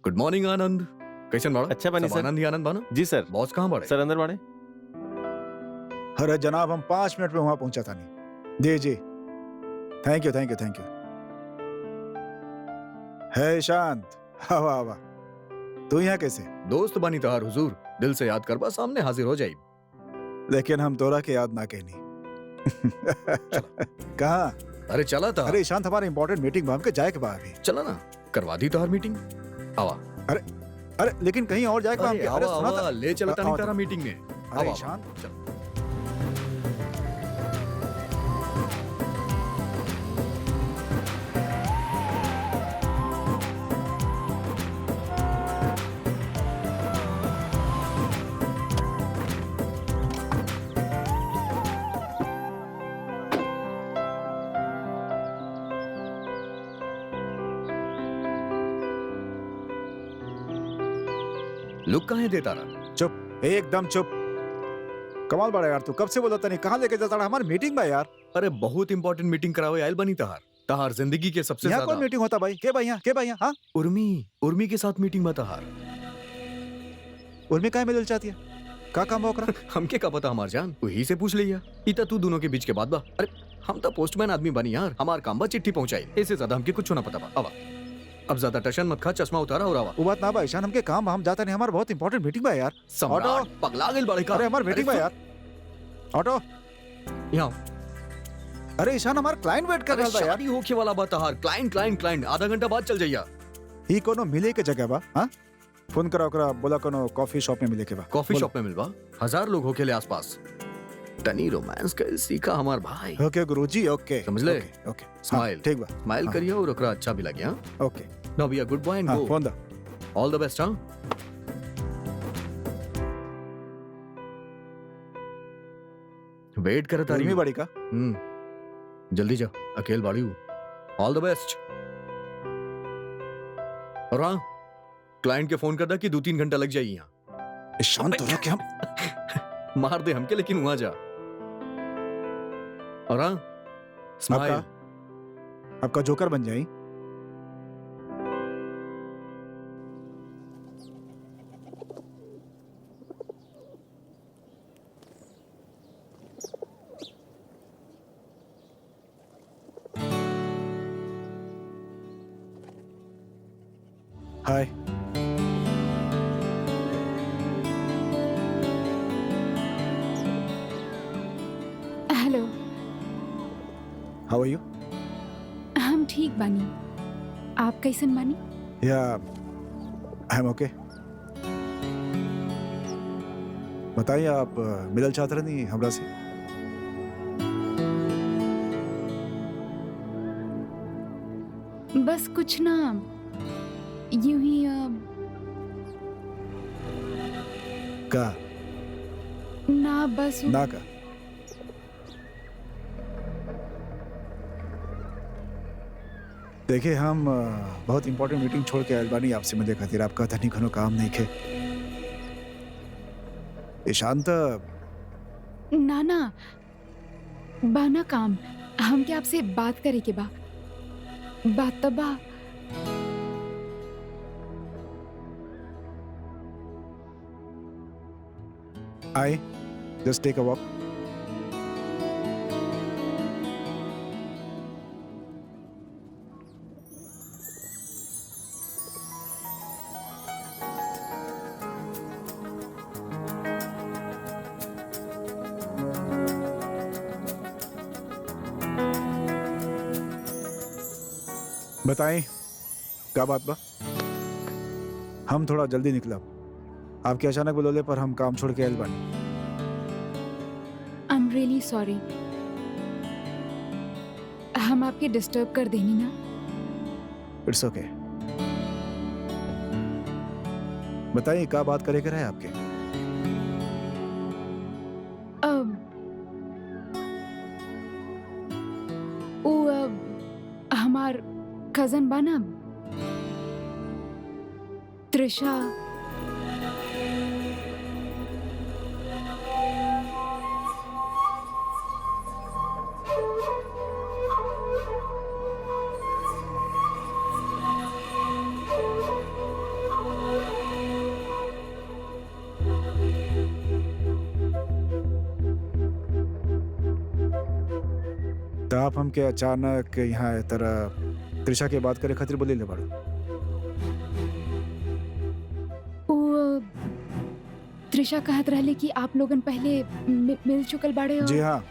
Good morning आनंद, कैसन बाड़ा? अच्छा बनी सब सर। आनंद ही आनंद बाना? जी सर। बॉस कहाँ बाड़े? सर अंदर बाड़े। अरे जनाब, हम 5 मिनट में वहां पहुंचा था नहीं। जी जी, thank you thank you thank you. है शांत, हवा हवा, तू यहाँ कैसे? दोस्त बनी तहार हुजूर, दिल से याद करबा सामने हाजिर हो जाई। लेकिन हम तोरा के याद ना कहनी। कहाँ? अरे चला था। अरे शांत, हमारा इंपॉर्टेंट मीटिंग में हमके जाए के बा अभी। चला ना, करवा दी तहार मीटिंग। आवा अरे लेकिन कहीं और जाए के बा अरे हमके। आवा अरे सुना आवा, था। ले चलता नहीं आओ तारा तो। मीटिंग में। अरे आवा, शांत, चल। लुक कहाँ है दे तारा? चुप, एकदम चुप। कमाल बड़ा यार, तू कब से बोला था नहीं, कहाँ लेके जाता रहा? हमारी मीटिंग बा यार। अरे बहुत इंपॉर्टेंट मीटिंग करावे आयल बनी तहार। तहार जिंदगी के सबसे यहाँ कौन ज्यादा। मीटिंग होता भाई? के भाई यहाँ? के भाई यहाँ? हाँ, उर्मी के साथ मीटिंग में तहार। उर्मी काहे में दिल चाहती है? का काम ओकरा? हमके का पता हमार जान, वही से पूछ लिया। इता तू दोनों के बीच के बात बा। अरे हम तो पोस्टमैन आदमी बनी यार, हमार काम बा चिट्ठी पहुंचाई। इससे ज्यादा हमके कुछ ना पता बा। आवा, अब ज्यादा टशन मत खा, चश्मा उतारा और आवा। वो बात ना बा ईशान, हमके काम बा, हम जाता नहीं। हमारा बहुत इंपॉर्टेंट मीटिंग बा यार। सम्राट पगला गेल बड़े का। अरे हमारी मीटिंग बा यार। ऑटो, यहाँ अरे ईशान, हमारा क्लाइंट वेट कर अरे रहा बा यार। शादी होके वाला बा तहार। क्लाइंट आधा घंटा बाद चल जाइया। ही कोनो मिले के जगह बा? हाँ, फोन करा ओकरा, बोला कोनो कॉफी शॉप में मिले के बा। कॉफी बोलो। शॉप में मिलवा, 1000 लोग होके ले आसपास। तनी रोमांस कर सीखा हमार भाई। ओके गुरुजी, ओके समझ ले। ओके, ओके। स्माइल। हाँ, ठीक बा। स्माइल हाँ। करिए और ओकरा अच्छा भी लगे। हाँ, okay, now be a good boy and हाँ, गो। फोन दा। All the best. हाँ, वेट करत आ रही उर्मी हूँ। बड़ी का? जल्दी जा, अकेल बाड़ी हूँ। All the best. और हाँ, क्लाइंट के फोन कर दा कि 2-3 घंटा लग जाइए यहाँ। शांत हो जा के हम। मार दे हमके, लेकिन वहां जा। और हाँ, स्माइल। आपका जोकर बन जाई। Hi, hello. How are you? हम ठीक बानी, आप कैसन बानी? या आई एम ओके। बताइए, आप मिलल चाहते नहीं हमरा से? बस कुछ ना, यूं ही का ना बस ना का? देखिए, हम बहुत इंपॉर्टेंट मीटिंग छोड़ के आयल बानी आपसे मिले खातिर। आपका तनी घनो काम नहीं खे। ईशांत, ना ना बाना काम, हमके आपसे बात करे के बा। बात तो बा। I just take a walk. बताएं, क्या बात बा? हम थोड़ा जल्दी निकलब। आपके अचानक बुलौले पर हम काम छोड़ के आयल बानी। आई एम रियली सॉरी, हम आपके डिस्टर्ब कर देनी ना। इट्स ओके। बताइए, क्या बात करे कर है आपके? अब वो हमार कजन बाना त्रिशा, आप हमके अचानक यहाँ तरह त्रिशा के बात करे खातिर बोली ले बाड़ू? वो त्रिशा कहत रहले कि आप लोगन पहले मिल चुकल बाड़े जी और हाँ,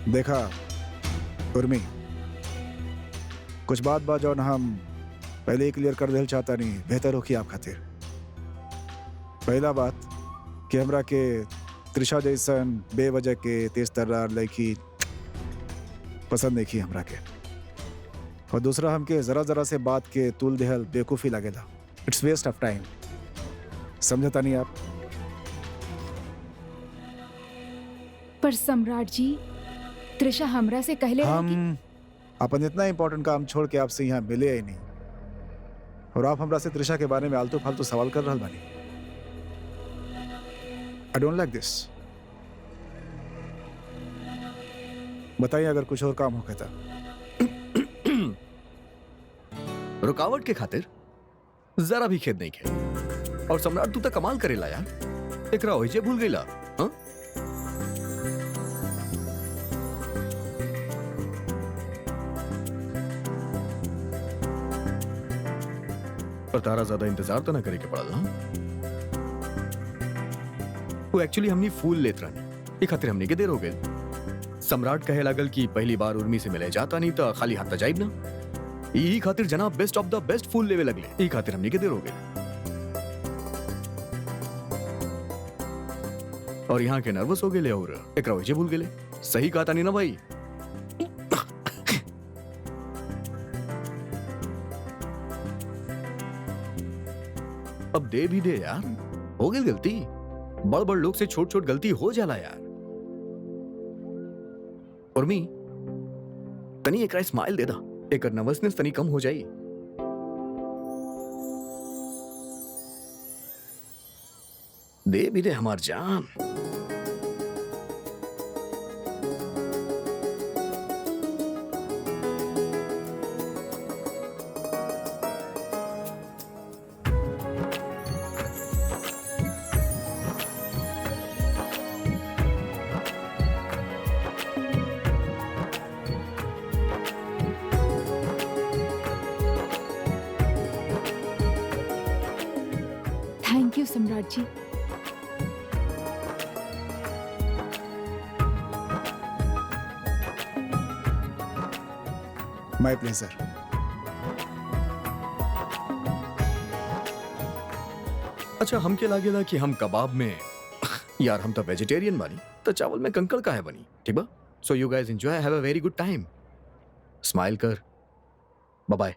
देखा उर्मी, कुछ बात बा जौन हम पहले ही क्लियर कर देल चाहता नहीं, बेहतर होखी आप खातिर। पहला बात कि हमरा के त्रिशा जैसन बेवजह के तेज तर्रार लड़की पसंद नहीं की हमरा के। और दूसरा, हमके जरा जरा से बात के तूल देहल बेवकूफ़ी लगेला। It's waste of time. समझता नहीं आप? पर सम्राट जी, त्रिशा हमरा से कहले रहे कि हम अपन इतना इंपॉर्टेंट काम छोड़ के आपसे यहाँ मिले ही नहीं, और आप हमरा से त्रिशा के बारे में आलतू फालतू सवाल कर रहा बानी। आई डोंट लाइक दिस। बताइए अगर कुछ और काम हो कहता। रुकावट के खातिर जरा भी खेद नहीं खे। और सम्राट तू तो कमाल करेला यार, एकरा ओहिजे भूल गईला। हाँ, पर तारा ज्यादा इंतजार तो ना करे के पड़ल। हाँ, वो एक्चुअली हमनी फूल लेत रहनी, एक खातिर हमनी के देर हो गए। सम्राट कहे लागल कि पहली बार उर्मी से मिले जाता नहीं तो खाली हाथ जाइब ना। यही खातिर जनाब बेस्ट ऑफ द बेस्ट फूल लेवे लगले, यही खातिर हमनी के देर हो गए। और यहाँ के नर्वस हो गए और एकरा ओहिजे भूल गए। सही कहा तानी ना भाई? अब दे भी दे यार, हो गई गलती। बड़ बड़ लोग से छोट छोट गलती हो जाला यार। उर्मी, तनी एकरा स्माइल दे दा, एकर नर्वसनेस तनी कम हो जाई। दे भी दे हमार जान। थैंक यू सम्राट जी। माय प्लेजर। अच्छा, हमके लागेला कि हम कबाब में यार हम तो वेजिटेरियन बानी, तो चावल में कंकड़ का है बनी। ठीक बा? So you guys enjoy, have a very good time. Smile कर। Bye bye.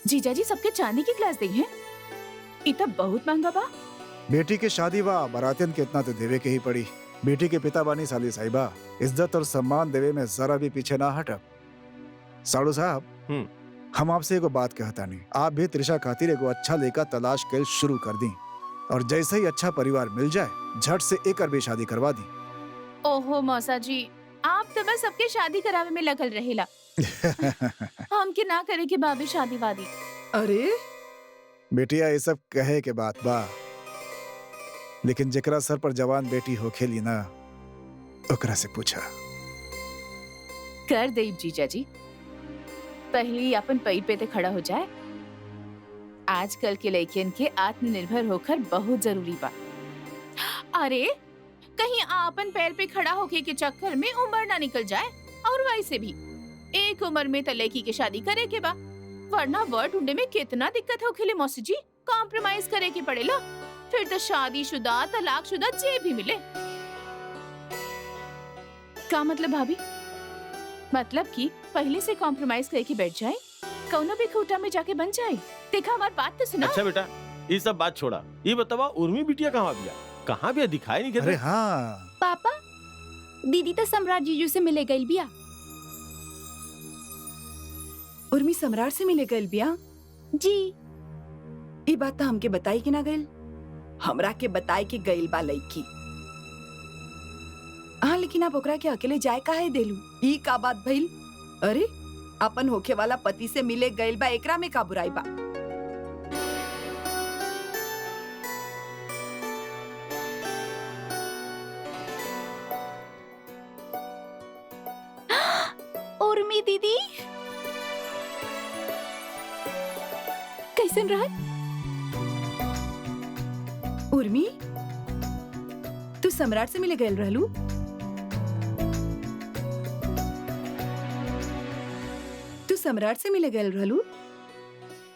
जीजा जी सबके चांदी की ग्लास दी है, ई तो बहुत महंगा बा। बेटी के शादी बा, बारातियन के इतना तो देवे के ही पड़ी। बेटी के पिता बानी साली साहिबा, इज्जत और सम्मान देवे में जरा भी पीछे ना हटब। साड़ू साहब, हम आपसे एगो बात कहता नहीं, आप भी त्रिशा खातिर एगो अच्छा लेका तलाश कर शुरू कर दी, और जैसे ही अच्छा परिवार मिल जाए झट से एक भी शादी करवा दी। ओहो मौसा जी, आप तो बस सबके शादी करावे में लगल रहेला। हम के ना करे के बाबी शादी वादी। अरे बेटिया ये सब कहे के बात बा, लेकिन जेकरा सर पर जवान बेटी हो खेली ना, ओकरा से पूछा। कर देब जीजा जी, पहले अपन पैर पे ते खड़ा हो जाए। आजकल के लड़कियन के आत्मनिर्भर होकर बहुत जरूरी बा। अरे कहीं आपन पैर पे खड़ा होके के चक्कर में उम्र ना निकल जाए। और वैसे भी एक उम्र में तो लड़की के शादी करे के बा, वरना वर्ड ढूंढे में कितना दिक्कत हो खेले मौसी जी। कॉम्प्रोमाइज करे के पड़ेला, फिर तो शादीशुदा तलाकशुदा जे भी मिले। का मतलब भाभी? मतलब कि पहले से कॉम्प्रोमाइज करके बैठ जाए, कौनो भी खूटा में जाके बन जाए। देखा हमारी बात तो सुना। अच्छा बेटा, ये सब बात छोड़ा, ये बतावा उर्मी बिटिया कहाँ बिया? कहाँ बिया? दिखाई नहीं अरे देता। हाँ, पापा, दीदी तो सम्राट जीजू से मिले गई बिया। उर्मी सम्राट से मिले गइल बिया? जी। ई बात तो हमके बताई कि ना गइल? हमरा के बताई कि गइल बा लड़की। हाँ, लेकिन आप ओकरा के अकेले जाए काहे देलू? ई का बात भइल? अरे अपन होखे वाला पति से मिले गइल बा, एकरा में का बुराई बा? उर्मी दीदी कैसन रहत? उर्मी, तू सम्राट से मिले गइल रहलू? तू सम्राट से मिले गइल रहलू?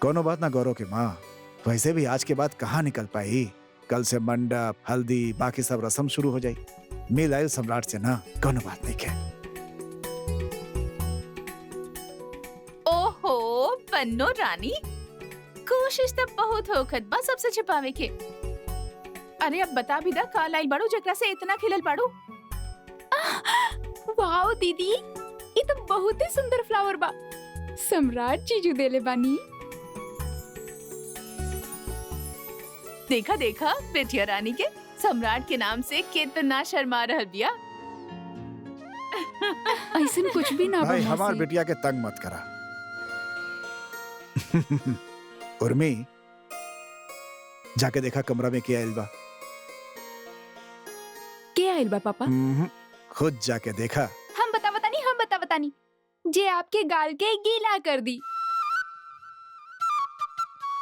कोनो बात ना गौरव की माँ, वैसे भी आज के बाद कहाँ निकल पाई। कल से मंडप, हल्दी, बाकी सब रस्म शुरू हो जाई। मिल आयल सम्राट से ना, कोनो बात नहीं के। ओहो पन्नो रानी, कोशिश तो बहुत होखत बा सबसे छिपावे के। अरे अब बता भी दा, काल आइल बाड़ू जकरा से इतना खिलल बाड़ू। वाओ दीदी, ये तो बहुत ही सुंदर फ्लावर बा। सम्राट जीजू देले बानी। देखा देखा बेटिया रानी के सम्राट के नाम से कितना शर्मा रहल बिया। ऐसन कुछ भी ना भाई बा हमार मौसी। बेटिया के तंग मत करा। उर्मी, जाके देखा कमरा में क्या आइल बा। के आइल बा पापा? खुद जाके देखा। हम बतावतानी जे आपके गाल के गीला कर दी।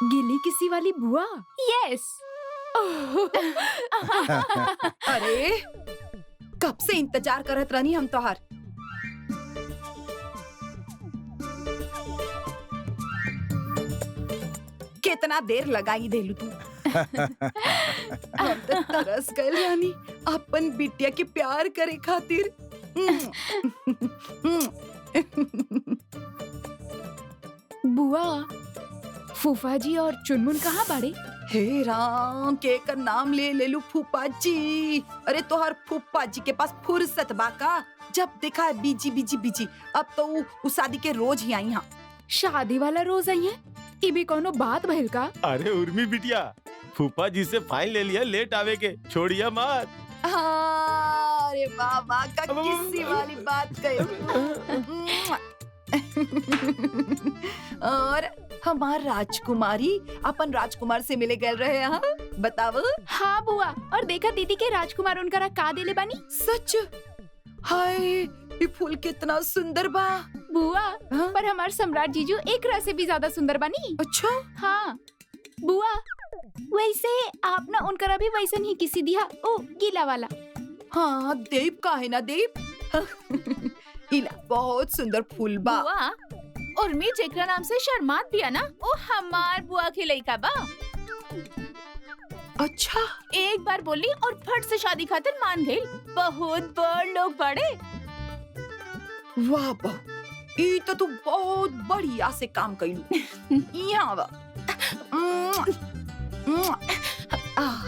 गीली किसी वाली बुआ? यस। अरे कब से इंतजार करत रहनी हम तोहार। कितना देर लगाई देलू तू। हम तो तरस गइल रानी अपन बिटिया के प्यार करे खातिर। बुआ, फूफा जी और चुनमुन कहाँ बाड़े? हे राम, के का नाम ले लेलू फूफा जी। अरे तोहर फूफा जी के पास फुर्सत बा का? जब देखा बिजी बिजी बिजी। अब तो उ शादी के रोज ही आई यहाँ। शादी वाला रोज आई है? ई भी कोनो बात भइल का? अरे उर्मी बिटिया, फूफा जी से फाइन ले लिया, लेट आवे के, छोड़िया मत। हाँ, अरे बाबा का अब- किसी वाली बात कही। और हमार राजकुमारी अपन राजकुमार से मिले गए रहे। हाँ बताओ। हाँ बुआ, और देखा दीदी के राजकुमार उनकरा का देले बानी? सच? हाय, ये फूल कितना सुंदर बा। बुआ, हाँ? पर हमार सम्राट जीजू एकरा से भी ज्यादा सुंदर बानी। अच्छा, हाँ बुआ, वैसे आप ना उनकरा भी वैसन ही किसी दिया, ओ गीला वाला। हाँ देव का है ना देव। इला बहुत सुंदर फूल बा। बुआ, उर्मी जेकरा नाम से शर्मात बिया ना, ओ हमार बुआ के लइका बा। अच्छा, एक बार बोली और फट से शादी खातिर मान गई। बहुत बड़ लोग बड़े। वाह बहू, ई तो तू बहुत बढ़िया से काम कइलू। यहाँ आवा। आह।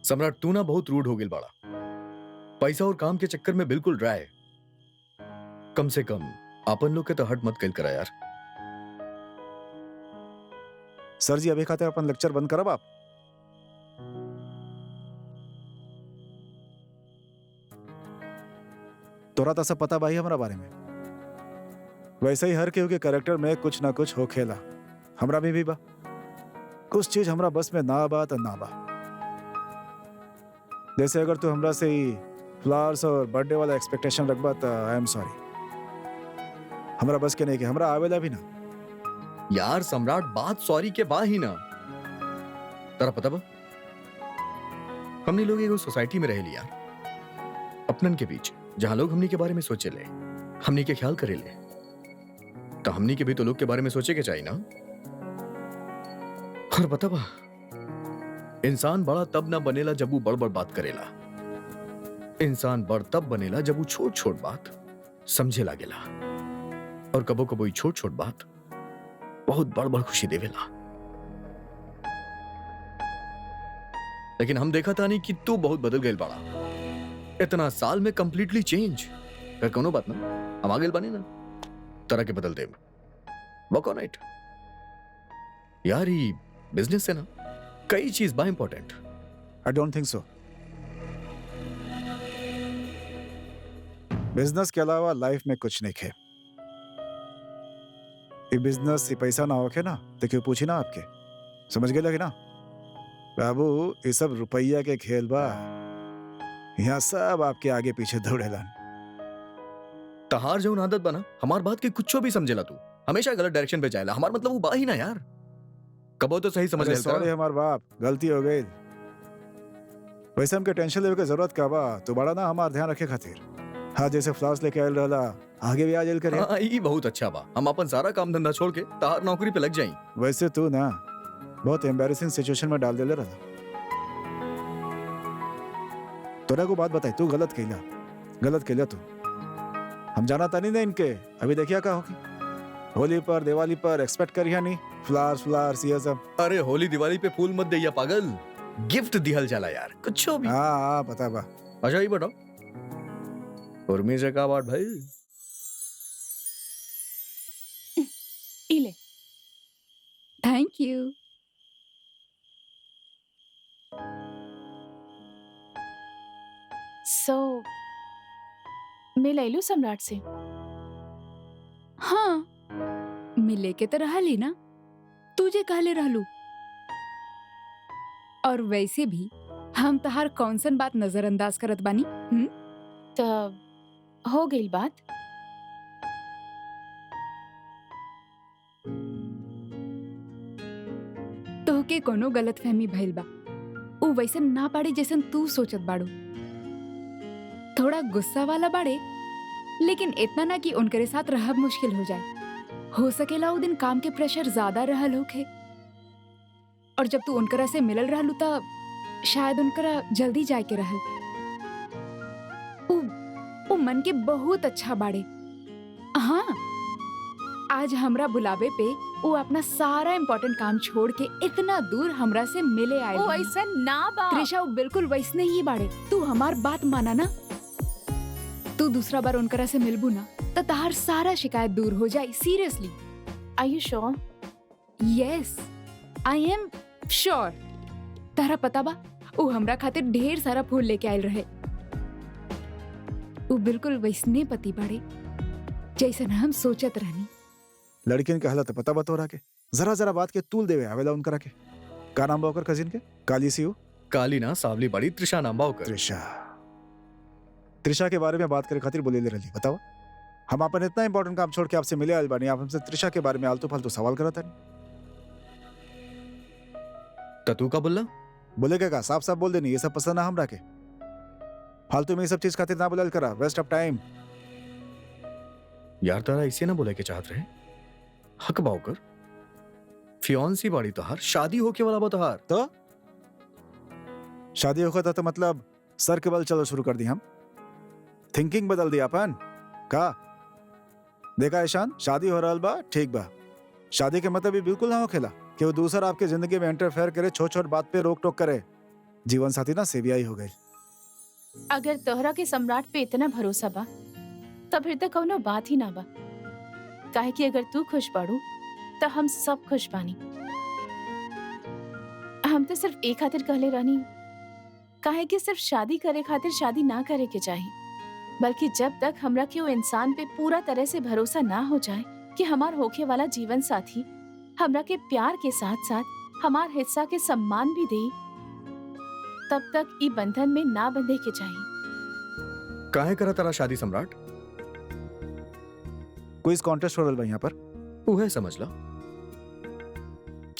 सम्राट तू ना बहुत रूड हो गिल बाड़ा। पैसा और काम के चक्कर में बिल्कुल ड्राई। कम से कम अपन लोग के तो हट मत कल करा यार। सर जी अभी खातिर अपन लेक्चर बंद करब आप। तोरा तो सब पता भाई हमरा बारे में। वैसे ही हर केहू के कैरेक्टर में कुछ ना कुछ हो खेला। हमरा भी बा। कुछ चीज हमरा बस में ना बा तो ना बा। जैसे अगर तू हमरा से ही फ्लावर्स और बर्थडे वाला एक्सपेक्टेशन रखबा तो आई एम सॉरी। हमरा बस के नहीं के हमरा आवेला भी ना। यार सम्राट बात सॉरी के बा ही ना। तेरा पता बा हमने लोग एगो सोसाइटी में रह लिया अपनन के बीच, जहां लोग हमनी के बारे में सोचे ले, हमनी के ख्याल करे ले। तो हमनी के भी तो लोग के बारे में सोचे के चाहिए ना। और पता बा इंसान बड़ा तब ना बनेला जब वो बड़ बड़ बात करेला। इंसान बड़ तब बनेला जब वो छोट छोट बात समझे लागेला। और कबो कबो ही छोट छोट बात बहुत बड़ बड़ खुशी देवेला। लेकिन हम देखा था नहीं कि तू बहुत बदल गए बाड़ा। इतना साल में कंप्लीटली चेंज। फिर कोनो बात ना, हम आगे बने ना तरह के बदल दे। वर्क ऑन इट यार। ही बिजनेस है ना, कई चीज बा important. I don't think so. Business के अलावा लाइफ में कुछ नहीं है। ये बिजनेस ये पैसा ना होके ना तो क्यों पूछी ना आपके। समझ गए लगे ना बाबू, ये सब रुपया के खेल बा। यहाँ सब आपके आगे पीछे दौड़ेला। तहार जो आदत बना हमार बात के कुछ भी समझेला तू। हमेशा गलत डायरेक्शन पे जाएला। हमार मतलब वो बा ही ना यार। कबो तो सही समझ लेता। सॉरी हमार बाप, गलती हो गई। वैसे हमके टेंशन लेवे के जरूरत का बा। तू बड़ा ना हमार ध्यान रखे खातिर। हाँ जैसे फ्लावर्स लेके आयल रहला, आगे भी आ जाइल करे। हाँ ये बहुत अच्छा बा। हम अपन सारा काम धंधा छोड़ के तहार नौकरी पे लग जाई। वैसे तू ना बहुत एम्बैरेसिंग सिचुएशन में डाल देले रहला। तोरा को बात बताई, तू गलत कैला तू। हम जाना था नहीं ना इनके। अभी देखिया का होगी होली पर दिवाली पर एक्सपेक्ट करिया नहीं फ्लावर्स ये सब। अरे होली दिवाली पे फूल मत देया पागल। गिफ्ट दिहल जाला यार कुछ भी। हाँ पता बा। अच्छा ये बताओ उर्मी से का बात भाई। इले थैंक यू। सो मैं ले लूं सम्राट से। हाँ मिले के तो रहली ना, तुझे कहले रहलू। और वैसे भी हम तहार कौन सन बात नजरअंदाज करत बानी। तब हो गई बात। तोहके कोनो गलतफहमी भइल बा। उ वैसे ना बाड़े जैसन तू सोचत बाड़ू। थोड़ा गुस्सा वाला बाड़े, लेकिन इतना ना कि उनकरे साथ रहब मुश्किल हो जाए। हो सकेला उ दिन काम के प्रेशर ज्यादा रहल होखे, और जब तू उनकरा से मिलल रहलू तब शायद उनकरा जल्दी जाए के रहल। उ मन के बहुत अच्छा बाड़े। हाँ आज हमरा बुलावे पे वो अपना सारा इम्पोर्टेंट काम छोड़ के इतना दूर हमरा से मिले आए। ओ ऐसा ना बा त्रिशा, वो बिल्कुल वैसने ही बाड़े। तू हमार बात माना ना। तू दूसरा बार उनकरा से मिलबू ना तो तहार सारा शिकायत दूर हो जाए। Seriously. Are you sure? Yes I am sure. तारा पता बा वो हमरा खातिर ढेर सारा फूल लेके आयल रहे। वो बिल्कुल वैसने पति बाड़े जैसन हम सोचत रहनी। लड़कियन के हालत पता बतो रहा के जरा जरा बात के तूल देवे आवेला उनकरा के। का नाम बा ओकर कजिन के? काली सी हो? काली ना सावली बड़ी त्रिशा नाम बा ओकर। त्रिशा के बारे में बात करे खातिर बोले ले रही। बताओ हम अपन इतना इंपॉर्टेंट काम छोड़ के आपसे मिले आयल बानी, आप हमसे त्रिशा के बारे में आलतू फालतू सवाल करत हन। तू का बोला? बोले के का साफ साफ बोल देनी, ये सब पसंद ना हमरा के। फालतू में ये सब चीज खातिर ना बुलाल करा, वेस्ट ऑफ टाइम। यार तारा इसे ना बोले के चाहत रहे हक बाव कर फियांसी बाड़ी तोहार शादी होके वाला बा तोहार तो शादी होगा तो मतलब सर के बल चलो शुरू कर दी हम। थिंकिंग बदल दी अपन का। देखा ईशान, शादी हो रहल बा ठीक बा, शादी के मतलब ये बिल्कुल ना हो खेला कि वो दूसरा आपके जिंदगी में इंटरफेयर करे, छोट छोट बात पे रोक टोक करे। जीवन साथी ना सेवियाई हो गई। अगर तोहरा के सम्राट पे इतना भरोसा बा तब फिर तक कौनो बात ही ना बा। काहे कि अगर तू खुश बाड़ू तो हम सब खुश बानी। हम तो सिर्फ एक खातिर कहले रहनी, काहे कि सिर्फ शादी करे खातिर शादी ना करे के चाहिए, बल्कि जब तक हमरा के वो इंसान पे पूरा तरह से भरोसा ना हो जाए कि हमार होखे वाला जीवन साथी हमरा के प्यार के साथ साथ हमार हिस्सा के सम्मान भी दे, तब तक ई बंधन में ना बंधे के चाहिए। काहे करा तारा शादी सम्राट? क्विज कॉन्टेस्ट हो रहा बा यहाँ पर। उहे समझ ला।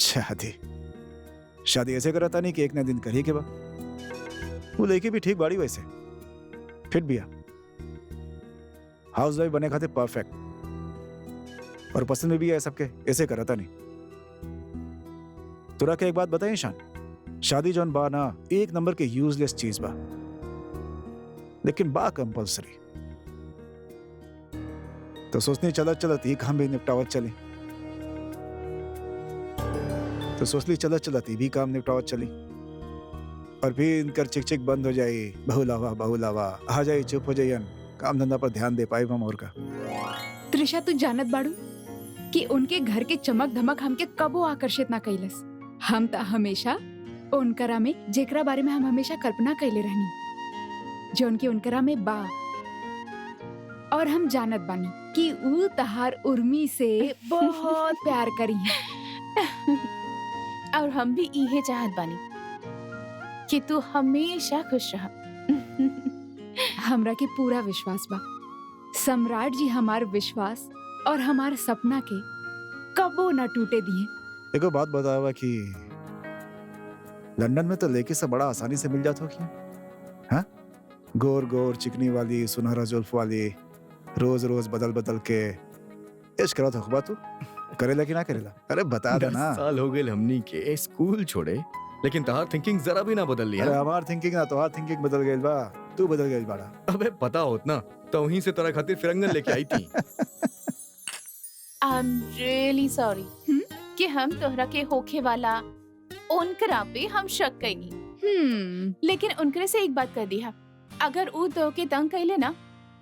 शादी शादी ऐसे करता नहीं कि एक ना दिन करिए के बा। वो लेके भी ठीक बाड़ी वैसे, फिट भी हाउस वाइफ बने खाते परफेक्ट, और पसंद में भी है सबके, ऐसे करता नहीं। तुरा के एक बात बताइए ईशान, शादी जौन बा ना एक नंबर के यूजलेस चीज बा, लेकिन बा कंपल्सरी। तो सोचनी चलत चलत ही काम भी निपटावत चली, तो सोचली चलत चलत ही भी काम निपटावत चली, और फिर इनकर चिक चिक बंद हो जाई, बहु लावा आ जाई, चुप हो जाइयन, काम धंधा पर ध्यान दे पाई हम और का। त्रिशा तू जानत बाड़ू कि उनके घर के चमक धमक हमके कबो आकर्षित ना कैलस। हम त हमेशा उनकरा में जेकरा बारे में हम हमेशा कल्पना कैले रहनी, जो उनके उनकरा में बा। और हम जानत बानी कि ऊ तहार उर्मी से बहुत प्यार करी है। और हम भी इहे चाहत बानी कि तू हमेशा खुश रह। हमरा के पूरा विश्वास बा सम्राट जी हमार विश्वास और हमार सपना के कबो ना टूटे दिए। देखो बात बतावा कि लंदन में तो लेके से बड़ा आसानी से मिल जाता हो क्या? हाँ, गोर गोर चिकनी वाली सुनहरा जुल्फ वाली, रोज रोज बदल बदल के इश्क करा तो खबा तू करेला कि ना करेला? अरे बता दे 10 ना। साल हो गए हमनी के स्कूल छोड़े, लेकिन तहार थिंकिंग जरा भी ना बदल लिया। अरे हमार थिंकिंग ना तोहार थिंकिंग बदल गई बा, तू बदल गई बाड़ा। अबे पता होत ना तो वहीं से तेरा खातिर फिरंगन लेके आई थी। आई एम रियली सॉरी कि हम तोहरा के होखे वाला उनकरा पे हम शक कईनी, लेकिन उनकरे से एक बात कर दिया, अगर ऊ तो के तंग कैले ना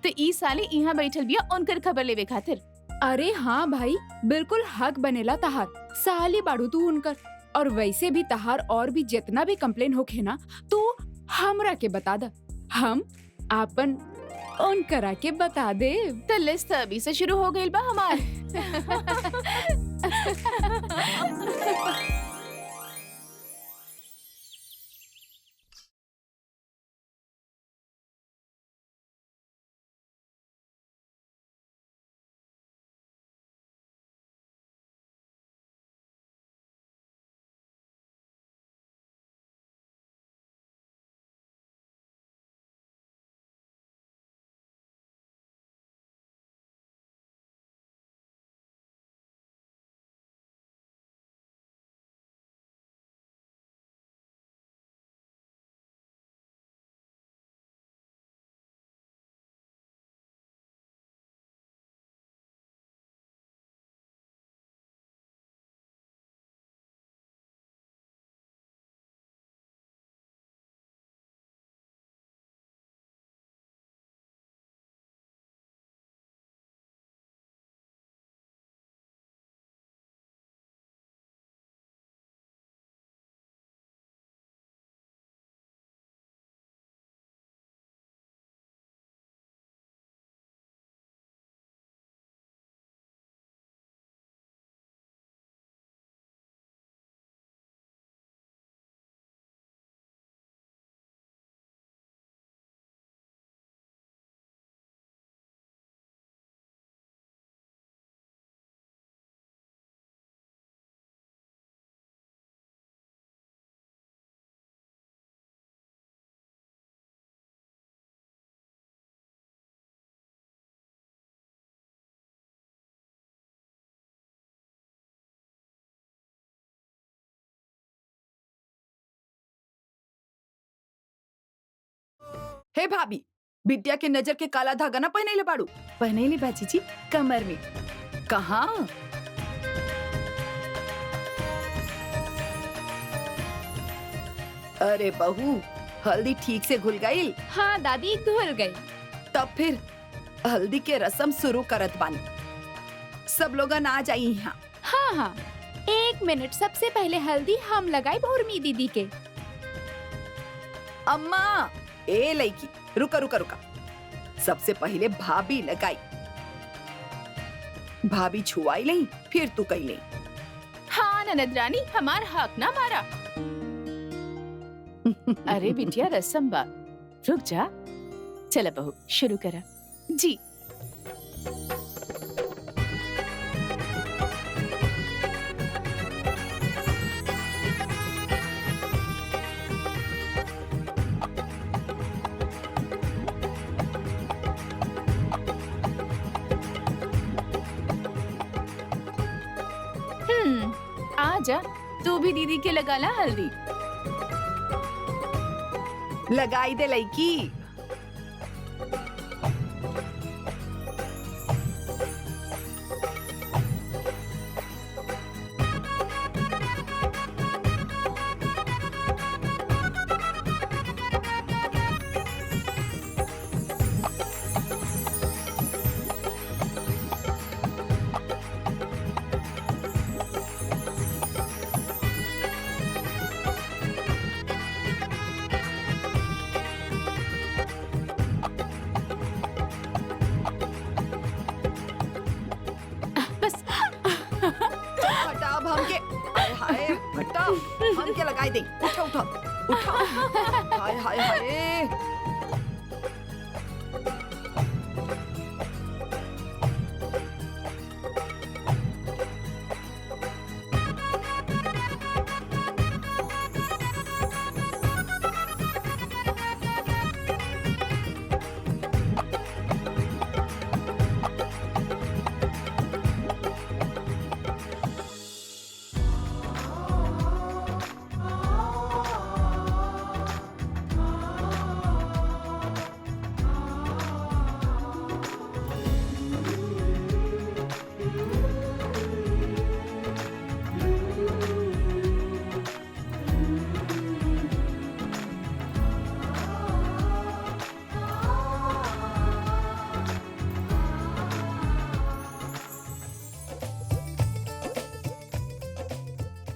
तो ई साले यहाँ बैठल बिया उनकर खबर लेवे खातिर। अरे हाँ भाई, बिल्कुल हक बनेला तहार, साली बाड़ू तू उनकर। और वैसे भी तहार और भी जितना भी कंप्लेन होखे ना तू हमरा के बता द, हम आपन उनकरा के बता दे। तो लिस्ट अभी से शुरू हो गई बा हमार। हे भाभी, बिटिया के नजर के काला धागा ना पहनेले बाड़ू? पहनेले बा जीजी, कमर में। कहाँ? अरे बहू, हल्दी ठीक से घुल गई? हाँ दादी, घुल गई। तब फिर हल्दी के रस्म शुरू करत बानी। सब लोगन आ जाई यहाँ। हाँ हाँ, 1 मिनट। सबसे पहले हल्दी हम लगाई भूरमी दीदी के। अम्मा, ए लड़की, रुका रुका रुका। सबसे पहले भाभी लगाई। भाभी छुआई नहीं, फिर तू कही नहीं। हाँ ननद रानी, हमार हक ना मारा। अरे बिटिया रसम बा, रुक जा। चला बहू, शुरू करा जी। आजा, तू भी दीदी के लगा ला हल्दी। लगाई दे लड़की। बस हटाओ हमके। हाय हाय, हटाओ हमके लगाई दे। उठा उठा उठा। हाय हाय हाय।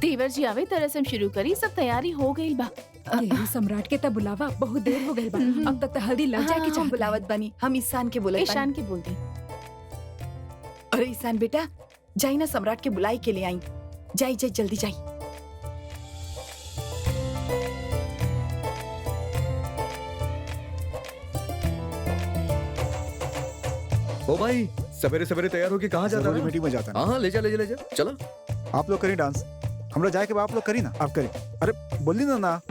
देवर जी आवे त रसम शुरू करी। सब तैयारी हो गई बा। यही सम्राट के तब बुलावा, बहुत देर हो गई बा। अब तक तो हल्दी लग जाए के हम चाहत बुलावत बनी। हम ईशान के बोले ईशान के बोल दी। अरे ईशान बेटा, जाई ना सम्राट के बुलाई के लिए आई। जाई जाई, जल्दी जाई। ओ भाई, सवेरे सवेरे तैयार होके कहाँ जाता जरूरी है? मीटिंग में जाता हाँ है। हाँ, ले जा ले जा ले जा, चलो। आप लोग करें डांस, हमरा जाए के बाद आप लोग करी ना। आप करी। अरे बोली ना।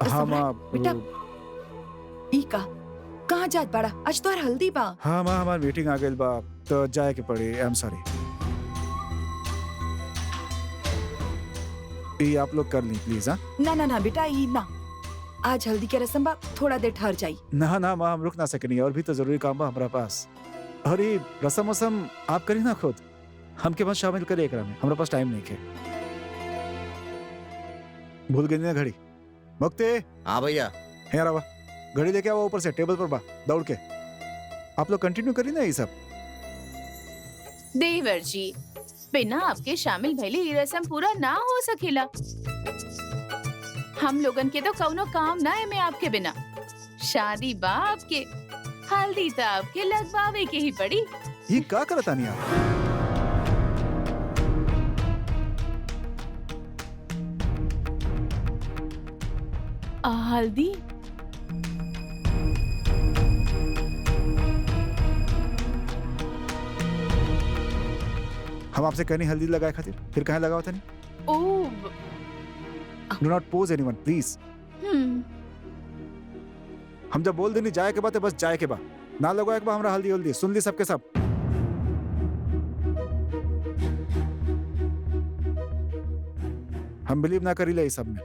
हाँ माँ। बेटा, ई का कहाँ जात बाड़ा? आज तो हल्दी बा। हाँ माँ, हमारी मीटिंग आ गई बा, तो जाए के पड़ी। I am sorry. ये आप लोग कर ली प्लीज। हाँ ना ना ना बेटा, ई ना। आज हल्दी के रस्म बा, थोड़ा देर ठहर जाई। ना ना माँ, हम रुक ना सकेनी, और भी तो जरूरी काम बा हमारा पास। और ये रसम वसम आप करी ना खुद, हमके पास शामिल करे एकरा में। हमारे पास टाइम नहीं के। भूल गई ना घड़ी? मुक्ति, हाँ भैया। है रवा, घड़ी लेके आओ ऊपर से, टेबल पर बा, दौड़ के। आप लोग कंटिन्यू करी ना ये सब। देवर जी, बिना आपके शामिल भइले ये रस्म पूरा ना हो सकेला। हम लोगन के तो कौनो काम ना है में आपके बिना। शादी बा आपके, हल्दी तो आपके लगवावे के ही पड़ी। ये क्या करता नहीं आप? हल्दी? हम आपसे कहनी हल्दी लगाए खातिर, फिर कहाँ लगाओ था नहीं? ओह, do not pose anyone please. हम जब बोल देनी जाए के बाद, बस जाए के बाद, ना लगवाए के बाद हमरा हल्दी हल्दी। सुन ली सबके सब। हम बिलीव ना करी ले इस सब में।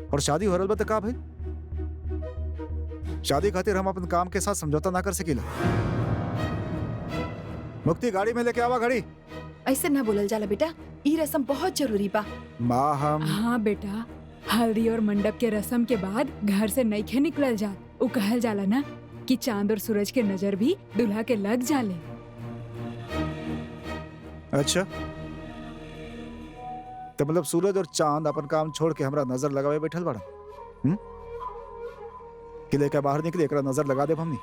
और शादी हो रहा बा त का भाई? शादी खातिर हम अपन काम के साथ समझौता ना कर सकीला। मुक्ति गाड़ी में लेके आवा घड़ी। ऐसे ना बोलल जाला बेटा, ई रस्म बहुत जरूरी बा। माँ हम हाँ बेटा, हल्दी और मंडप के रस्म के बाद घर से नइखे निकलल जा। उ कहल जाला ना कि चांद और सूरज के नजर भी दुल्हा के लग जाले। अच्छा, तो मतलब सूरज और चांद अपन काम छोड़ के हमरा नजर लगावे बैठल बड़ा? कि लेके बाहर निकले एकरा नजर लगा दे हमनी।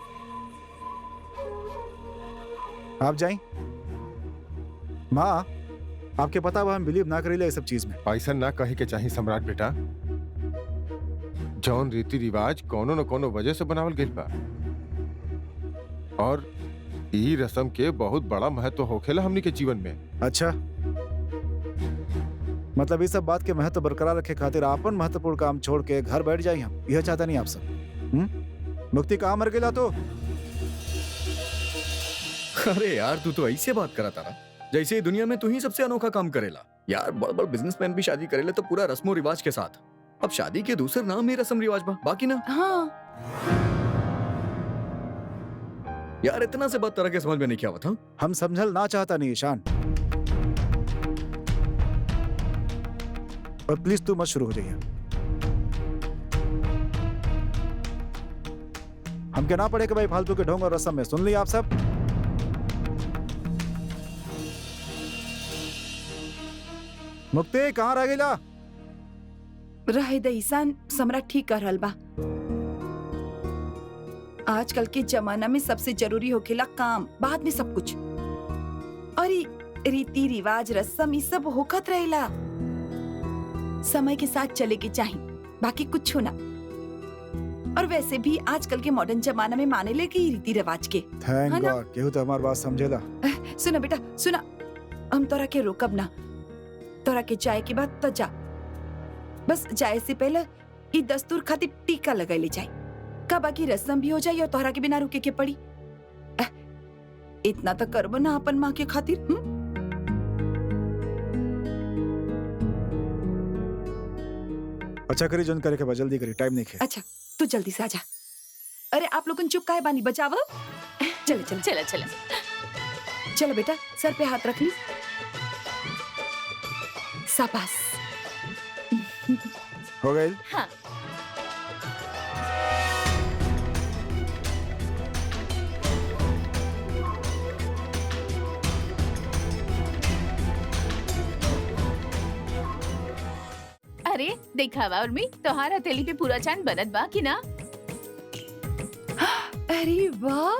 आप जाई। माँ, आपके पता बा हम बिलीव ना करीले ये सब चीज में। ऐसा ना कहे के चाहिए सम्राट बेटा। जौन रीति रिवाज कोनो न कोनो वजह से बनावल गइल बा और ई रस्म के बहुत बड़ा महत्व होखेला हमनी के जीवन में। अच्छा, मतलब इस सब बात के महत्व बरकरार रखे खातिर आपन महत्वपूर्ण काम छोड़ के घर बैठ जाई हम, यह चाहता नहीं आप सब। मुक्ति कहाँ मर गेला तो? अरे यार, तू तो ऐसे बात करा तारा जैसे ही दुनिया में तू ही सबसे अनोखा काम करेला। यार बड़ बड़ बिजनेसमैन भी शादी करेले तो पूरा रस्मो रिवाज के साथ। अब शादी के दूसरे नाम ही रस्म रिवाज बा, बाकी ना। हाँ, यार इतना से बात तरह के समझ में नहीं क्या था। हम समझल ना चाहता नहीं ईशान, और प्लीज तू मत शुरू हो जाइए। हम क्या ना पड़े कि भाई फालतू के ढोंग और रस्म में। सुन ली आप सब? मुक्ति कहाँ रह गेला? रहे दे ईशान, सम्राट ठीक कर रहल बा। आजकल के जमाना में सबसे जरूरी होखेला काम, बाद में सब कुछ। और ई रीति रिवाज रस्म ई सब होखत रहेला, समय के साथ चले के चाहिए, बाकी कुछ ना। और वैसे भी आजकल के मॉडर्न जमाना में माने ले की रीति रिवाज के। थैंक है ना? गॉड, केहू तो हमारी बात समझेला। सुना बेटा सुना, हम तोरा के रोकब ना। तोरा के चाय के बाद तो जा, बस जाए से पहले ई दस्तूर खातिर टीका लगाइले जाए। का बाकी रस्म भी हो जाए और तोहरा के बिना रुके के पड़ी। इतना तो करबो ना अपन माँ के खातिर। अच्छा करी जोन करे के बा, जल्दी करी, टाइम नहीं है। अच्छा तू जल्दी से आजा। अरे आप लोगन चुप काहे बानी, बचाव। चले चले चला चला। चलो बेटा, सर पे हाथ रख ली। शाबाश। हो गई? हाँ। अरे देखा बा उर्मी, तोहार हथेली पे पूरा चांद बनत बा कि ना? अरे वाह,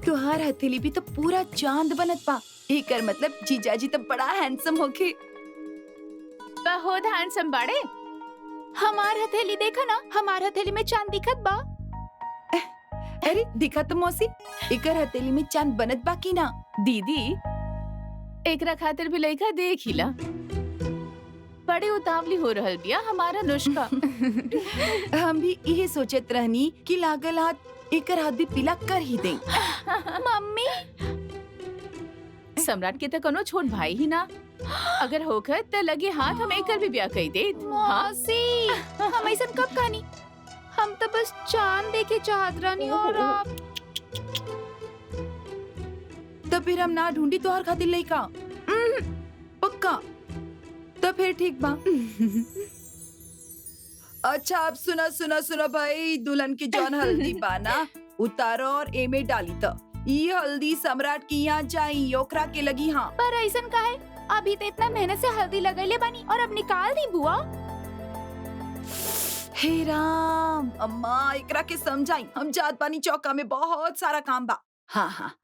तुहार हथेली भी तो पूरा चांद बनत बा। एकर मतलब जीजाजी तो बड़ा हैंडसम होके। बहुत हैंडसम बाड़े। हमार हथेली देखा ना, हमार हथेली में चांद दिखत बा। अरे दिखा तो मौसी, एकर हथेली में चांद बनत बा कि ना? दीदी एकरा खातिर भी लइका देख हिला। बड़ी उतावली हो रहल बिया हमारा अनुष्का। हम भी यही सोचत रहनी कि लागल हाथ एकर हाथ भी पीला कर ही दे। मम्मी, सम्राट के तो कोनो छोट भाई ही ना। अगर होकर तो लगे हाथ हम एकर भी ब्याह कई दे। मौसी, हम ऐसा कब कहानी? हम तो बस चांद देखे चाहत रहनी और आप। तो फिर हम ना ढूंढी तोहर खातिर लइका। पक्का? तो फिर ठीक बा। अच्छा अब सुना सुना सुना भाई, दुल्हन की जौन हल्दी बाना उतारो और एमे डाली तो ये हल्दी सम्राट की यहाँ जाई, ओकरा के लगी। हाँ पर ऐसा काहे? अभी तो इतना मेहनत से हल्दी लगैले बानी और अब निकाल दी बुआ। हे राम, अम्मा एकरा के समझाई, हम जात बानी, चौका में बहुत सारा काम बा। हाँ हाँ,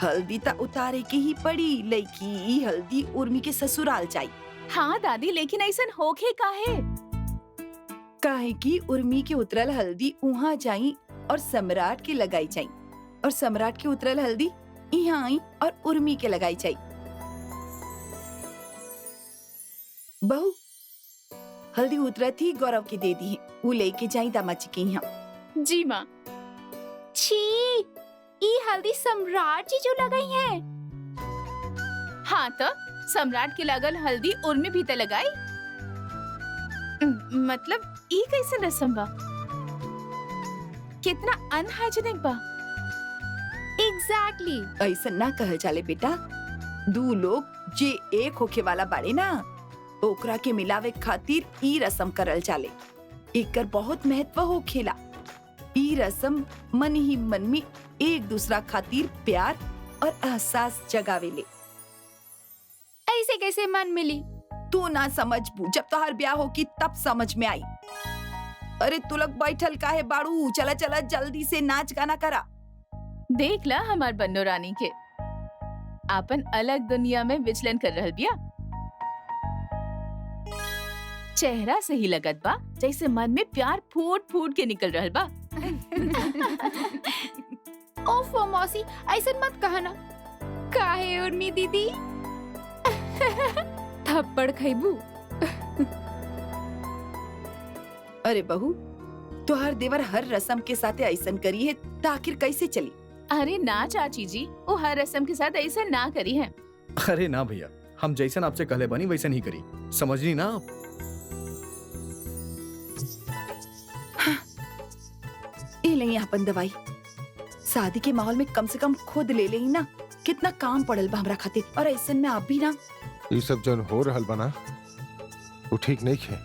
हल्दी ता उतारे की ही पड़ी, लइकी ई हल्दी उर्मी के ससुराल जाई। हाँ दादी, लेकिन ऐसा होके काहे? काहे की उर्मी के उतरल हल्दी उहाँ जाई और सम्राट के लगाई जाई, और सम्राट के उतरल हल्दी यहाँ आई और उर्मी के लगाई जाई। बहू, हल्दी उतरत ही गौरव की दे दी, वो लेके जाई दामाजी के यहाँ। जी माँ। छी, ई हल्दी सम्राट जी जो लगाई है। हाँ तो सम्राट के लागल हल्दी उर्मी भी ते लगाई। मतलब ई कैसे रस्म बा? कितना अनहाइजीनिक बा। एग्जैक्टली। ऐसा ना कहल जाले बेटा। दू लोग जे एक होखे वाला बाड़े ना, ओकरा के मिलावे खातिर ई रस्म करल जाले। एकर बहुत महत्व होखेला। ई रस्म मन ही मन में एक दूसरा खातिर प्यार और एहसास जगावेले। ऐसे कैसे मन मिली? तू ना समझबू, जब तोहार ब्याह होगी तब समझ में आई। अरे तू लोग बैठल काहे बाड़ू? चला चला जल्दी से नाच गाना करा। देख ला हमार बन्नो रानी के आपन अलग दुनिया में विचलन कर रहल बिया। चेहरा से ही लगत बा जैसे मन में प्यार फूट फूट के निकल रहल बा। ओफो मौसी, ऐसे मत कहा ना। काहे उर्मी दीदी? थप्पड़ खैबू। अरे बहू, तोहार देवर हर रस्म के साथ ऐसन करी है त आखिर कैसे चली? अरे ना चाची जी, वो हर रस्म के साथ ऐसा ना करी है। अरे ना भैया, हम जैसन आपसे कहले बनी वैसन ही करी। समझनी ना आप? ए ले अपन दवाई। शादी के माहौल में कम से कम खुद ले लेही ना। कितना काम पड़ल बा हमरा खातिर, और ऐसन में आप भी ना। ये सब जन हो रहल बना वो ठीक नहीं है।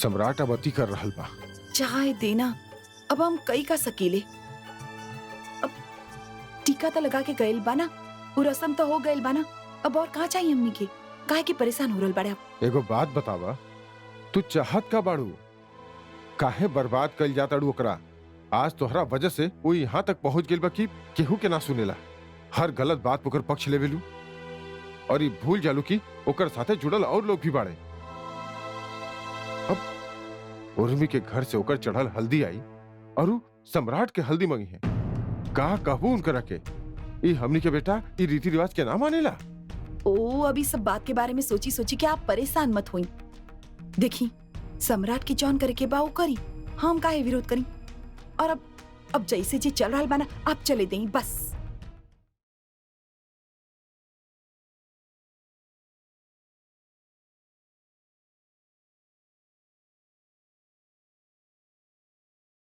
सम्राट अब अति कर रहल बा। चाहे देना, अब हम कई का सकीले। अब टीका तो लगा के गइल बा ना, वो रस्म तो हो गइल बा ना। अब और कहाँ चाहिए हमनी के? काहे की परेशान हो रहल बाड़े आप? एगो बात बतावा, तू चाहत का बाड़ू? काहे बर्बाद कइल जाताड़ू ओकरा? आज तोहरा वजह से वो यहाँ तक पहुंच गेल बा कि केहू के ना सुनेला। हर गलत बात ओकर पक्ष लेवेलू और ये भूल जालू कि ओकर साथे जुड़ल और लोग भी बाड़े। अब उर्मी के घर से ओकर चढ़ल हल्दी आई और उ सम्राट के हल्दी मंगी है। का कहबू उनकरा के? ई हमनी के बेटा ई रीति रिवाज के ना मानेला। ओ, अभी सब बात के बारे में सोची सोची के आप परेशान मत होई। देखी, सम्राट की जौन करे के बा वो करी, हम काहे विरोध करी। और अब जैसे जी चल रहा बा ना, आप चले दें बस।